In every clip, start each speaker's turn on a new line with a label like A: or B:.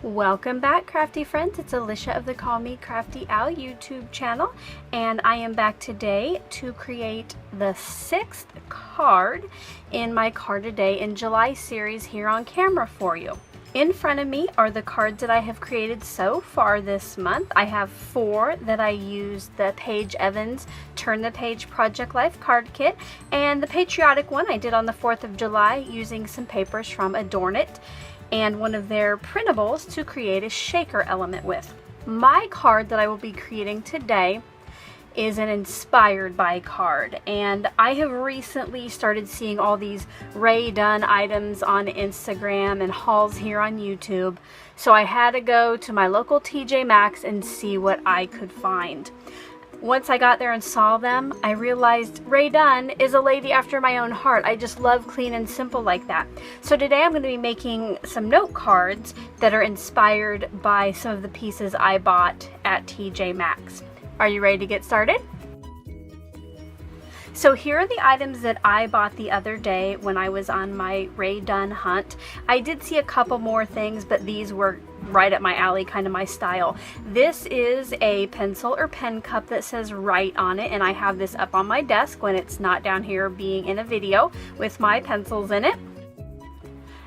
A: Welcome back, crafty friends. It's Alicia of the Call Me Crafty Al YouTube channel, and I am back today to create the 6th card in my Card a Day in July series here on camera for you. In front of me are the cards that I have created so far this month. I have 4 that I used the Paige Evans Turn the Page Project Life card kit, and the patriotic one I did on the 4th of July using some papers from Adorn It and one of their printables to create a shaker element with. My card that I will be creating today is an inspired by card, and I have recently started seeing all these Rae Dunn items on Instagram and hauls here on YouTube, so I had to go to my local TJ Maxx and see what I could find. Once I got there and saw them, I realized Rae Dunn is a lady after my own heart. I just love clean and simple like that. So today I'm going to be making some note cards that are inspired by some of the pieces I bought at TJ Maxx. Are you ready to get started? So here are the items that I bought the other day when I was on my Rae Dunn hunt. I did see a couple more things, but these were right up my alley, kind of my style. This is a pencil or pen cup that says Write on it, and I have this up on my desk when it's not down here being in a video with my pencils in it.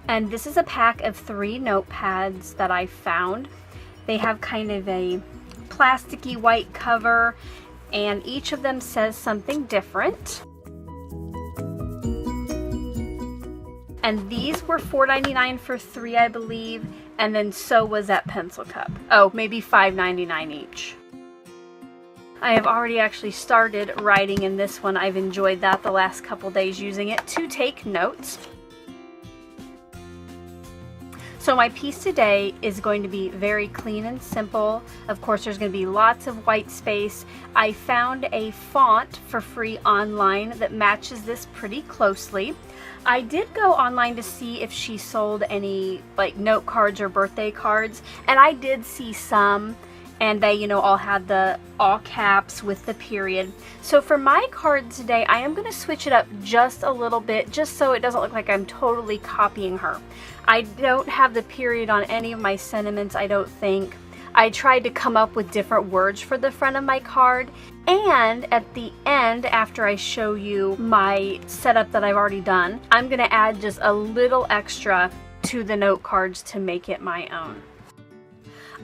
A: And this is a pack of 3 notepads that I found. They have kind of a plasticky white cover, and each of them says something different. And these were $4.99 for 3, I believe, and then so was that pencil cup. Oh, maybe $5.99 each. I have already actually started writing in this one. I've enjoyed that the last couple days using it to take notes. So my piece today is going to be very clean and simple. Of course, there's going to be lots of white space. I found a font for free online that matches this pretty closely. I did go online to see if she sold any like note cards or birthday cards, and I did see some, and they, you know, all had the all caps with the period. So for my card today, I am going to switch it up just a little bit, just so it doesn't look like I'm totally copying her. I don't have the period on any of my sentiments, I don't think. I tried to come up with different words for the front of my card, and at the end, after I show you my setup that I've already done, I'm going to add just a little extra to the note cards to make it my own.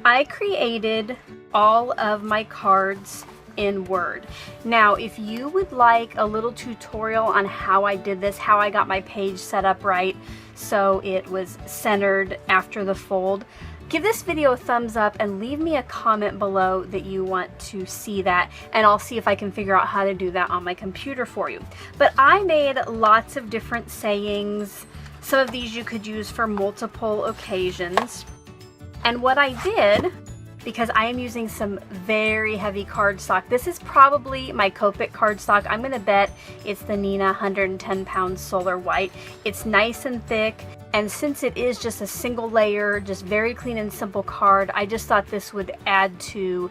A: I created all of my cards in Word. Now, if you would like a little tutorial on how I did this, how I got my page set up right so it was centered after the fold, give this video a thumbs up and leave me a comment below that you want to see that, and I'll see if I can figure out how to do that on my computer for you. But I made lots of different sayings. Some of these you could use for multiple occasions. And what I did, because I am using some very heavy cardstock, this is probably my Copic cardstock. I'm going to bet it's the Nina 110 pound Solar White. It's nice and thick, and since it is just a single layer, just very clean and simple card, I just thought this would add to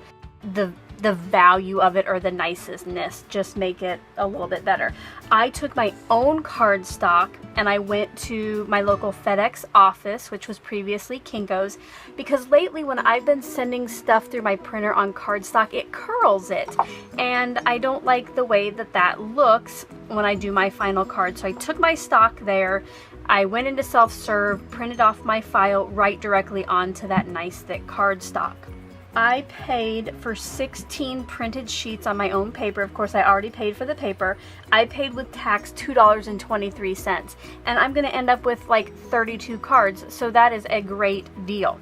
A: the value of it, or the nicest, just make it a little bit better. I took my own cardstock and I went to my local FedEx office, which was previously Kinko's, because lately when I've been sending stuff through my printer on cardstock, it curls it, and I don't like the way that that looks when I do my final card. So I took my stock there, I went into self-serve, printed off my file right directly onto that nice thick cardstock. I paid for 16 printed sheets on my own paper. Of course, I already paid for the paper. I paid with tax $2.23, and I'm going to end up with like 32 cards, so that is a great deal.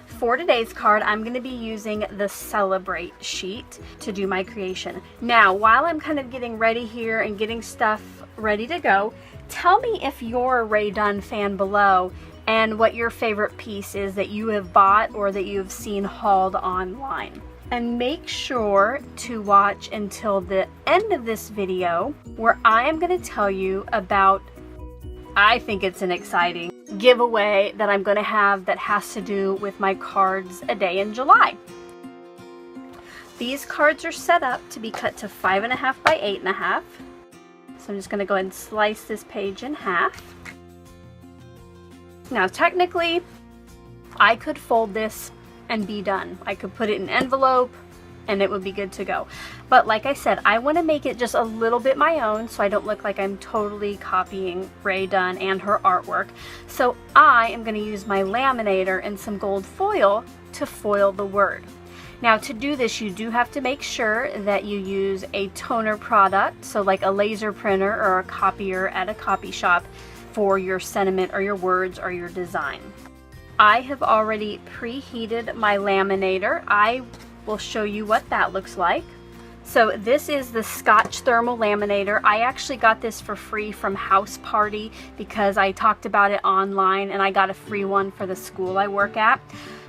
A: For today's card, I'm going to be using the Celebrate sheet to do my creation. Now, while I'm kind of getting ready here and getting stuff ready to go, tell me if you're a Rae Dunn fan below, and what your favorite piece is that you have bought or that you've seen hauled online. And make sure to watch until the end of this video, where I am going to tell you about, I think it's an exciting giveaway that I'm going to have that has to do with my Cards a Day in July. These cards are set up to be cut to 5.5 by 8.5. So I'm just going to go ahead and slice this page in half. Now technically I could fold this and be done. I could put it in an envelope and it would be good to go. But like I said, I want to make it just a little bit my own so I don't look like I'm totally copying Rae Dunn and her artwork. So I am going to use my laminator and some gold foil to foil the word. Now to do this, you do have to make sure that you use a toner product, so like a laser printer or a copier at a copy shop for your sentiment or your words or your design. I have already preheated my laminator. I will show you what that looks like. So this is the Scotch thermal laminator. I actually got this for free from House Party because I talked about it online and I got a free one for the school I work at.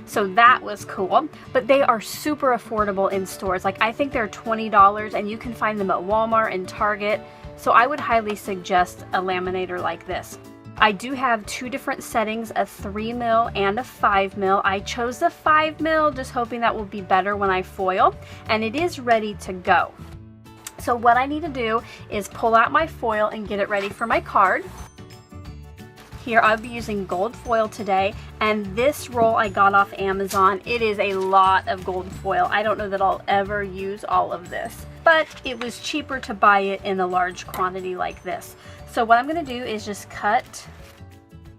A: So that was cool, but they are super affordable in stores. Like I think they're $20 and you can find them at Walmart and Target. So I would highly suggest a laminator like this. I do have two different settings, a 3mm and a 5mm. I chose the 5mm just hoping that will be better when I foil, and it is ready to go. So what I need to do is pull out my foil and get it ready for my card. Here I'll be using gold foil today, and this roll I got off Amazon. It is a lot of gold foil. I don't know that I'll ever use all of this, but it was cheaper to buy it in a large quantity like this. So what I'm going to do is just cut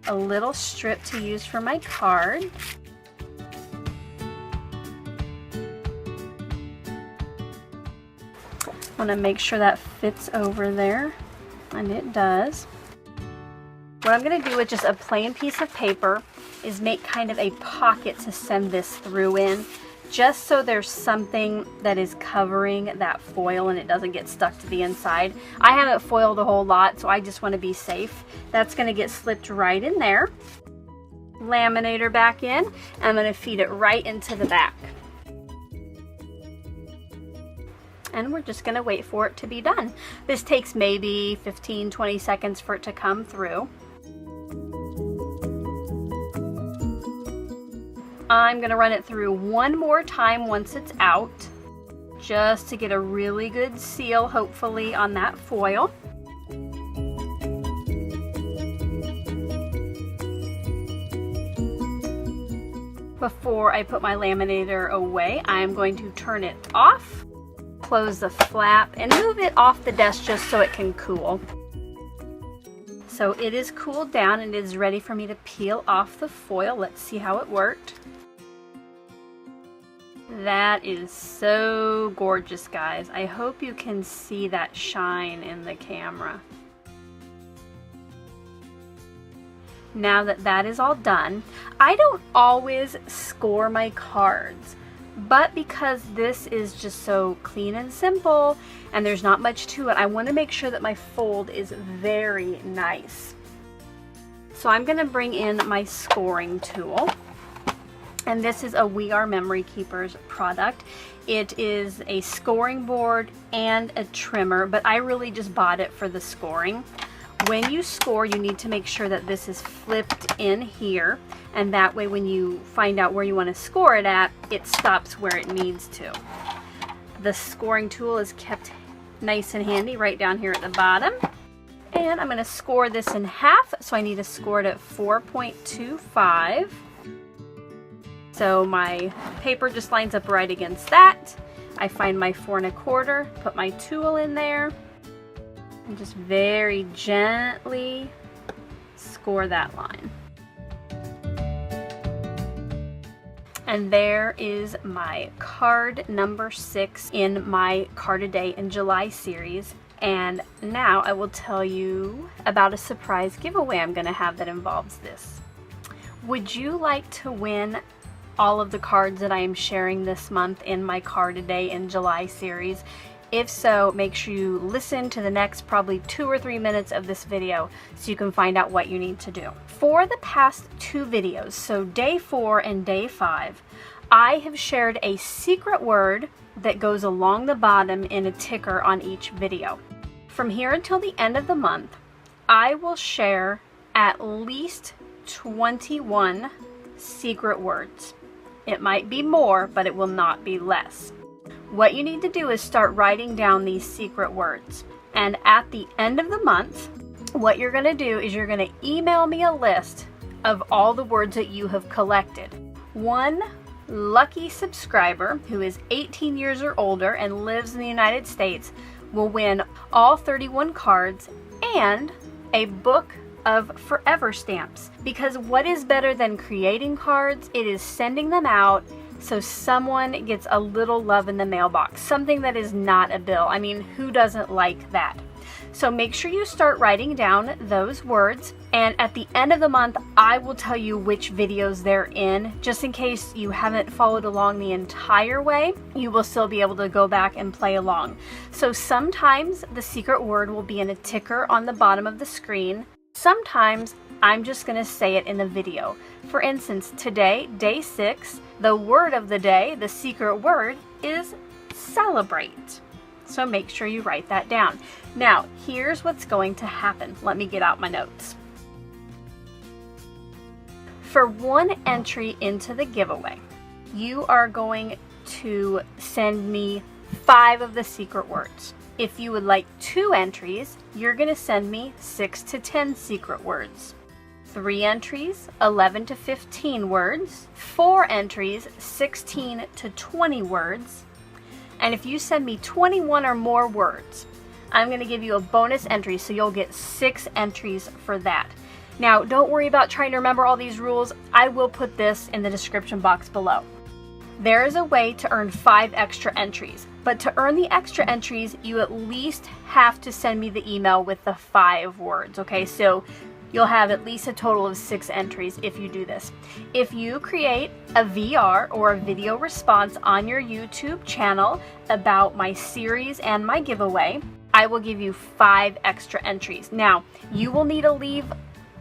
A: a little strip to use for my card. I want to make sure that fits over there, and it does. What I'm going to do with just a plain piece of paper is make kind of a pocket to send this through in, just so there's something that is covering that foil and it doesn't get stuck to the inside. I haven't foiled a whole lot, so I just want to be safe. That's going to get slipped right in there. Laminator back in, and I'm going to feed it right into the back. And we're just going to wait for it to be done. This takes maybe 15-20 seconds for it to come through. I'm going to run it through one more time once it's out, just to get a really good seal, hopefully, on that foil. Before I put my laminator away, I'm going to turn it off, close the flap, and move it off the desk just so it can cool. So it is cooled down and it is ready for me to peel off the foil. Let's see how it worked. That is so gorgeous, guys. I hope you can see that shine in the camera. Now that that is all done, I don't always score my cards, but because this is just so clean and simple and there's not much to it, I want to make sure that my fold is very nice. So I'm going to bring in my scoring tool. And this is a We Are Memory Keepers product. It is a scoring board and a trimmer, but I really just bought it for the scoring. When you score, you need to make sure that this is flipped in here, and that way when you find out where you want to score it at, it stops where it needs to. The scoring tool is kept nice and handy right down here at the bottom. And I'm going to score this in half, so I need to score it at 4.25. So my paper just lines up right against that. I find my 4 1/4, put my tool in there, and just very gently score that line. And there is my card number 6 in my Card a Day in July series. And now I will tell you about a surprise giveaway I'm going to have that involves this. Would you like to win all of the cards that I am sharing this month in my Card a Day in July series? If so, make sure you listen to the next probably 2 or 3 minutes of this video so you can find out what you need to do. For the past 2 videos, so day 4 and day 5, I have shared a secret word that goes along the bottom in a ticker on each video. From here until the end of the month, I will share at least 21 secret words. It might be more, but it will not be less. What you need to do is start writing down these secret words. And at the end of the month, what you're going to do is you're going to email me a list of all the words that you have collected. One lucky subscriber who is 18 years or older and lives in the United States will win all 31 cards and a book of forever stamps. Because what is better than creating cards? It is sending them out so someone gets a little love in the mailbox. Something that is not a bill. I mean, who doesn't like that? So make sure you start writing down those words, and at the end of the month I will tell you which videos they're in. Just in case you haven't followed along the entire way, you will still be able to go back and play along. So sometimes the secret word will be in a ticker on the bottom of the screen. Sometimes I'm just going to say it in the video. For instance, today, day 6, the word of the day, the secret word, is celebrate. So make sure you write that down. Now, here's what's going to happen. Let me get out my notes. For one entry into the giveaway, you are going to send me 5 of the secret words. If you would like 2 entries, you're going to send me 6 to 10 secret words. 3 entries, 11 to 15 words. 4 entries, 16 to 20 words. And if you send me 21 or more words, I'm going to give you a bonus entry, so you'll get 6 entries for that. Now, don't worry about trying to remember all these rules. I will put this in the description box below. There is a way to earn 5 extra entries, but to earn the extra entries, you at least have to send me the email with the 5 words, okay? So you'll have at least a total of 6 entries if you do this. If you create a VR or a video response on your YouTube channel about my series and my giveaway, I will give you 5 extra entries. Now, you will need to leave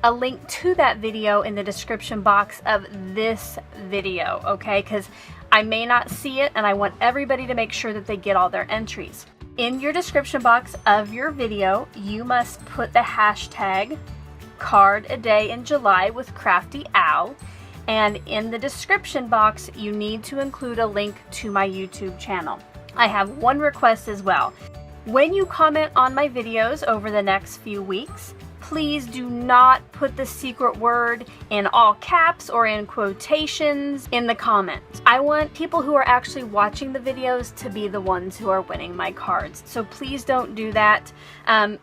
A: a link to that video in the description box of this video, okay? Because I may not see it, and I want everybody to make sure that they get all their entries. In your description box of your video, you must put the hashtag card a day in July with Crafty Al, and in the description box you need to include a link to my YouTube channel. I have one request as well. When you comment on my videos over the next few weeks, please do not put the secret word in all caps or in quotations in the comments. I want people who are actually watching the videos to be the ones who are winning my cards. So please don't do that.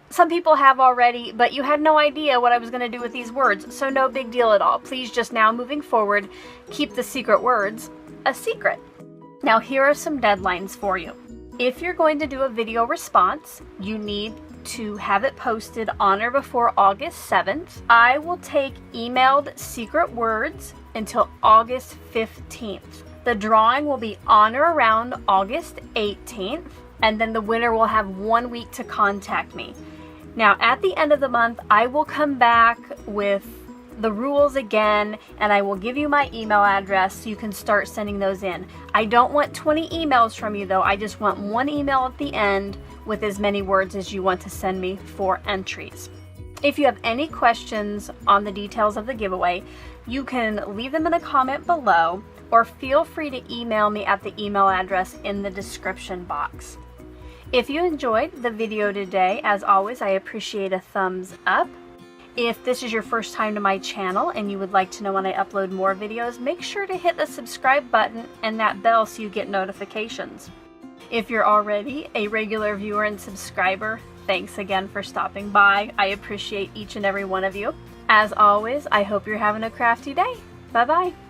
A: Some people have already, but you had no idea what I was going to do with these words, so no big deal at all. Please just now, moving forward, keep the secret words a secret. Now, here are some deadlines for you. If you're going to do a video response, you need to have it posted on or before August 7th. I will take emailed secret words until August 15th. The drawing will be on or around August 18th, and then the winner will have 1 week to contact me. Now, at the end of the month, I will come back with the rules again, and I will give you my email address so you can start sending those in. I don't want 20 emails from you though. I just want 1 email at the end with as many words as you want to send me for entries. If you have any questions on the details of the giveaway, you can leave them in a comment below, or feel free to email me at the email address in the description box. If you enjoyed the video today, as always, I appreciate a thumbs up. If this is your first time to my channel and you would like to know when I upload more videos, make sure to hit the subscribe button and that bell so you get notifications. If you're already a regular viewer and subscriber, thanks again for stopping by. I appreciate each and every one of you. As always, I hope you're having a crafty day. Bye-bye.